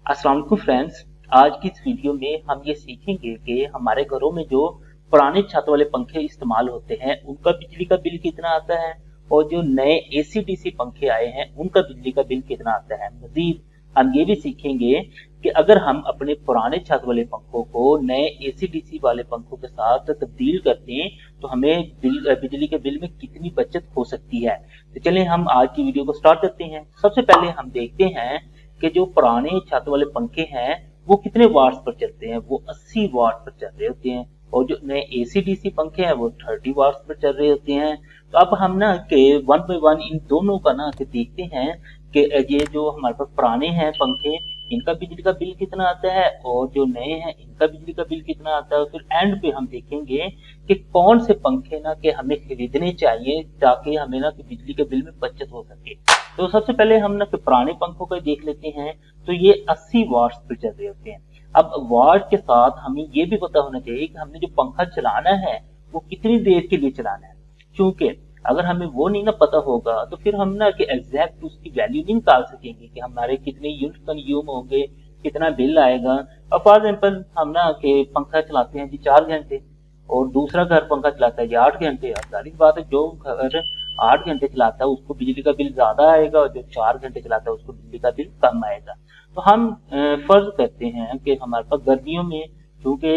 अस्सलाम वालेकुम फ्रेंड्स। आज की इस वीडियो में हम ये सीखेंगे कि हमारे घरों में जो पुराने छत वाले पंखे इस्तेमाल होते हैं उनका बिजली का बिल कितना आता है और जो नए एसी डीसी पंखे आए हैं उनका बिजली का बिल कितना आता है। मजीद हम ये भी सीखेंगे कि अगर हम अपने पुराने छत वाले पंखों को नए एसी डीसी वाले पंखों के साथ तब्दील करते हैं तो हमें बिजली के बिल में कितनी बचत हो सकती है। तो चलिए हम आज की वीडियो को स्टार्ट करते हैं। सबसे पहले हम देखते हैं कि जो पुराने छत वाले पंखे हैं वो कितने वाट्स पर चलते हैं। वो 80 वाट पर चल रहे होते हैं और जो नए एसी डीसी पंखे हैं वो 30 वाट्स पर चल रहे होते हैं। तो अब हम ना कि वन बाय वन इन दोनों का ना कि देखते हैं कि ये जो हमारे पास पुराने हैं पंखे इनका बिजली का बिल कितना आता है और जो नए हैं इनका बिजली का बिल कितना आता है। फिर एंड पे हम देखेंगे कि कौन से पंखे ना कि हमें खरीदने चाहिए ताकि हमें ना कि बिजली के बिल में बचत हो सके। तो सबसे पहले हम ना पुराने पंखों का देख लेते हैं। तो ये 80 वाट्स पर चल रहे होते हैं। अब वाट के साथ हमें ये भी पता होना चाहिए कि हमने जो पंखा चलाना है वो कितनी देर के लिए चलाना है, क्योंकि अगर हमें वो नहीं ना पता होगा तो फिर हम ना कि एग्जैक्ट उसकी वैल्यू नहीं निकाल सकेंगे कि हमारे कितने यूनिट कंज्यूम होंगे, कितना बिल आएगा। अब फॉर एग्जाम्पल हम ना कि पंखा चलाते हैं जी 4 घंटे और दूसरा घर पंखा चलाता है जी 8 घंटे। अब जाहिर बात है जो घर 8 घंटे चलाता है उसको बिजली का बिल ज्यादा आएगा और जो 4 घंटे चलाता है उसको बिजली का बिल कम आएगा। तो हम फर्ज करते हैं कि हमारे पास गर्मियों में क्योंकि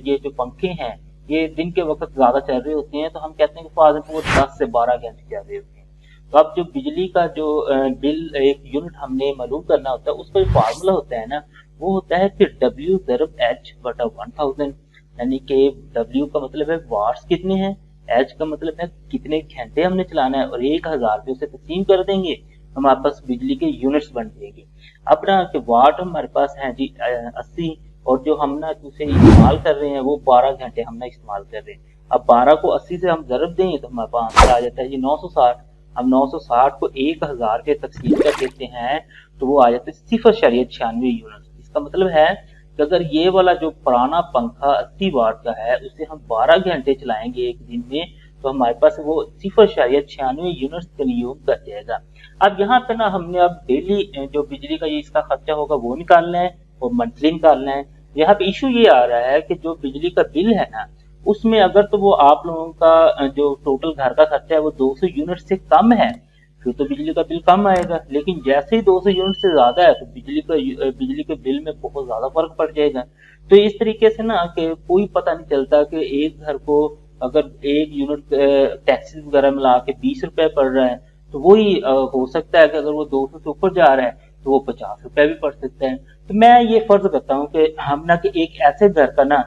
ये जो पंखे हैं ये दिन के वक्त ज्यादा चल रहे होते हैं तो हम कहते हैं कि फॉर एग्जाम्पल वो 10 से 12 घंटे चल रहे होते हैं। तो अब जो बिजली का जो बिल एक यूनिट हमने मालूम करना होता है उसका जो फार्मूला होता है ना वो होता है कि W ज़रब H बटा 1000। यानी कि W का मतलब है वाट्स कितने हैं, H का मतलब है कितने घंटे हमने चलाना है और 1000 पे उसे तकसीम कर देंगे हमारे पास बिजली के यूनिट्स बन जाएंगे। अब ना कि वाट हमारे पास है जी 80 और जो हम ना उसे इस्तेमाल कर रहे हैं वो 12 घंटे हम ना इस्तेमाल कर रहे हैं। अब 12 को 80 से हम ज़रब दें तो हमारे पास आंसर आ जाता है जी 960। हम 960 को 1000 के तकसीम कर देते हैं तो वो आ जाता है 0.96 यूनिट। इसका मतलब है कि अगर ये वाला जो पुराना पंखा 80 वाट का है उसे हम 12 घंटे चलाएंगे एक दिन में तो हमारे पास वो 0.96 यूनिट कंज्यूम कर जाएगा। अब यहाँ पे ना हमने अब डेली जो बिजली का ये इसका खर्चा होगा वो निकालना है और मंथली निकालना है। यहाँ पे इशू ये आ रहा है कि जो बिजली का बिल है ना उसमें अगर तो वो आप लोगों का जो टोटल घर का खर्चा है वो 200 यूनिट से कम है फिर तो बिजली का बिल कम आएगा, लेकिन जैसे ही 200 यूनिट से ज्यादा है तो बिजली के बिल में बहुत ज्यादा फर्क पड़ जाएगा। तो इस तरीके से ना कि कोई पता नहीं चलता कि एक घर को अगर 1 यूनिट टैक्सेस वगैरह मिला के 20 रुपए पड़ रहा है तो वही हो सकता है कि अगर वो 200 से ऊपर जा रहा है तो वो 50 रुपए भी पड़ सकता है। तो मैं ये फर्ज करता हूँ कि हम ना कि एक ऐसे घर का ना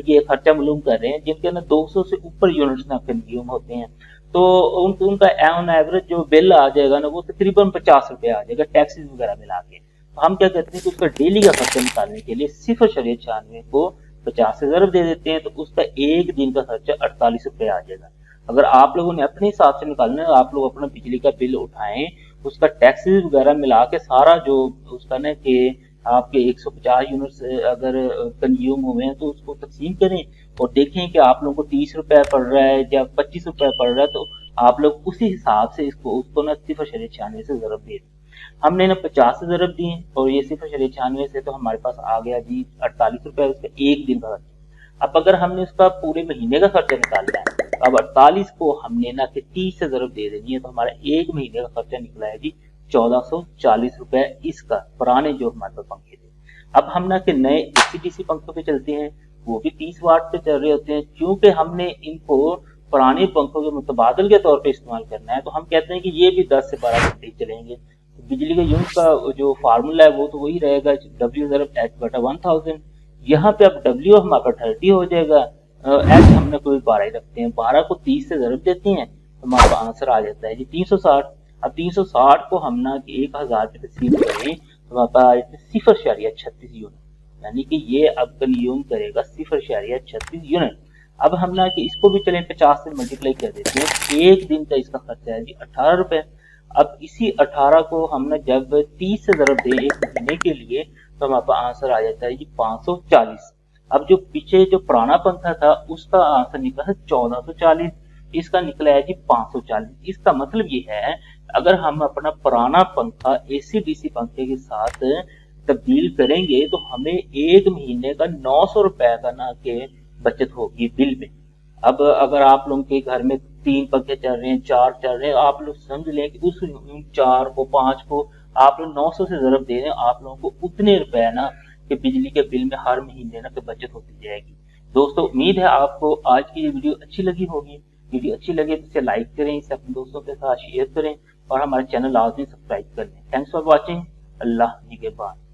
ये खर्चा मालूम कर रहे हैं जिनके ना 200 से ऊपर यूनिट्स ना कंज्यूम होते हैं। तो उनका ऑन एवरेज जो बिल आ जाएगा ना वो तकरीबन 50 रुपए आ जाएगा टैक्सेस वगैरह मिला के। तो हम क्या करते हैं कि उसका डेली का खर्चा निकालने के लिए 0.96 को 50 से ज़रब दे देते हैं तो उसका एक दिन का खर्चा 48 रुपए आ जाएगा। अगर आप लोगों ने अपने हिसाब से निकालना है आप लोग अपना बिजली का बिल उठाएं उसका टैक्सेस वगैरह मिला के सारा जो उसका ना कि आपके 150 यूनिट्स अगर कंज्यूम हुए हैं तो उसको तकसीम करें और देखें कि आप लोगों को 30 रुपए पड़ रहा है या 25 रुपए पड़ रहा है तो आप लोग उसी हिसाब से उसको ना 0.96 से ज़रब दे दें। हमने ना 50 से ज़रब दिए और ये 0.96 से तो हमारे पास आ गया जी 48 रुपए उसका एक दिन का खर्चा। अब अगर हमने उसका पूरे महीने का खर्चा निकालना है तो अब 48 को हमने ना कि 30 से ज़रब दे देनी है तो हमारा एक महीने का खर्चा निकला है जी 1440 रुपए इसका पुराने जो हमारे पास पंखे थे। अब हम ना कि नए एसी-डीसी पंखों पे चलते हैं वो भी 30 वाट पे चल रहे होते हैं। क्योंकि हमने इनको पुराने पंखों के मुतबादल के तौर पे इस्तेमाल करना है तो हम कहते हैं कि ये भी 10 से 12 घंटे चलेंगे। तो बिजली के यूनिट का जो फार्मूला है वो तो वही रहेगा W ज़रब H बटा 1000। यहाँ पे अब W हमारा 30 हो जाएगा, H हमने कोई 12 ही रखते हैं। 12 को 30 से ज़रब देते हैं तो हमारा आंसर आ जाता है जी 360। अब 360 को हम ना 1000 पे तकसीम करें तो हमारे पास 0.36 यूनिट यानी कि ये अब कंज्यूम करेगा 0.36 यूनिट। अब हम ना कि इसको भी चलें 50 से मल्टीप्लाई कर देते हैं एक दिन का इसका खर्चा है जी 18 रुपए। अब इसी 18 को हम ना जब 30 से ज़रब दें एक महीने के लिए तो हमारे पास आंसर आ जाता है जी 540। अब जो पीछे जो पुराना पंखा था उसका आंसर निकला है 1440, इसका निकला है जी 540। इसका मतलब ये है अगर हम अपना पुराना पंखा एसी डीसी पंखे के साथ तब्दील करेंगे तो हमें एक महीने का 900 रुपए का ना के बचत होगी बिल में। अब अगर आप लोगों के घर में 3 पंखे चल रहे हैं, 4 चल रहे हैं, आप लोग समझ लें कि उस 4 को 5 को आप लोग 900 से ज़रब दे रहे हैं, आप लोगों को उतने रुपए ना कि बिजली के बिल में हर महीने ना कि बचत होती जाएगी। दोस्तों, उम्मीद है आपको आज की ये वीडियो अच्छी लगी होगी। वीडियो अच्छी लगे तो इसे लाइक करें, इसे अपने दोस्तों के साथ शेयर करें और हमारे चैनल लाजमी सब्सक्राइब कर लें। Thanks for watching. अल्लाह निगहबान।